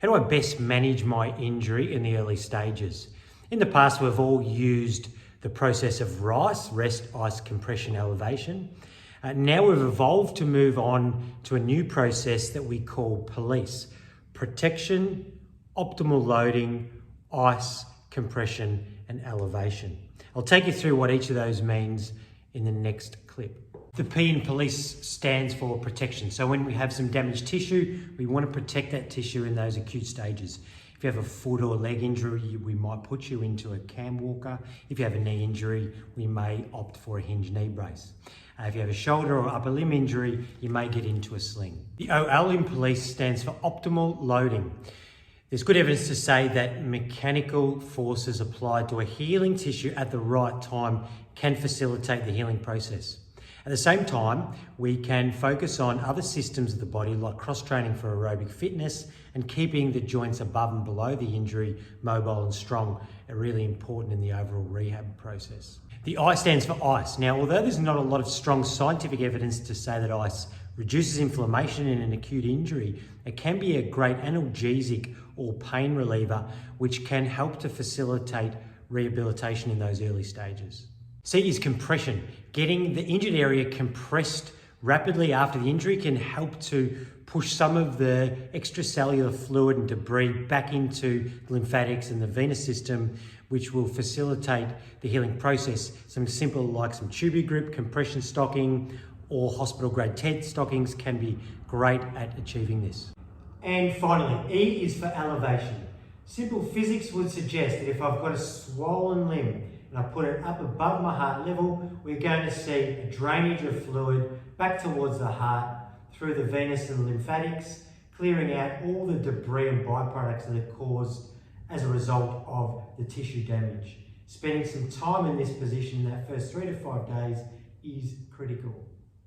How do I best manage my injury in the early stages? In the past, we've all used the process of RICE, rest, ice, compression, elevation. Now we've evolved to move on to a new process that we call POLICE: protection, optimal loading, ice, compression, and elevation. I'll take you through what each of those means in the next clip. The P in POLICE stands for protection. So when we have some damaged tissue, we want to protect that tissue in those acute stages. If you have a foot or leg injury, we might put you into a cam walker. If you have a knee injury, we may opt for a hinge knee brace. If you have a shoulder or upper limb injury, you may get into a sling. The OL in POLICE stands for optimal loading. There's good evidence to say that mechanical forces applied to a healing tissue at the right time can facilitate the healing process. At the same time, we can focus on other systems of the body like cross-training for aerobic fitness and keeping the joints above and below the injury mobile and strong are really important in the overall rehab process. The I stands for ice. Now, although there's not a lot of strong scientific evidence to say that ice reduces inflammation in an acute injury, it can be a great analgesic or pain reliever, which can help to facilitate rehabilitation in those early stages. C is compression. Getting the injured area compressed rapidly after the injury can help to push some of the extracellular fluid and debris back into the lymphatics and the venous system, which will facilitate the healing process. Some simple like some tubie grip, compression stocking, or hospital grade TED stockings can be great at achieving this. And finally, E is for elevation. Simple physics would suggest that if I've got a swollen limb and I put it up above my heart level, we're going to see a drainage of fluid back towards the heart through the venous and lymphatics, clearing out all the debris and byproducts that are caused as a result of the tissue damage. Spending some time in this position that first 3 to 5 days is critical.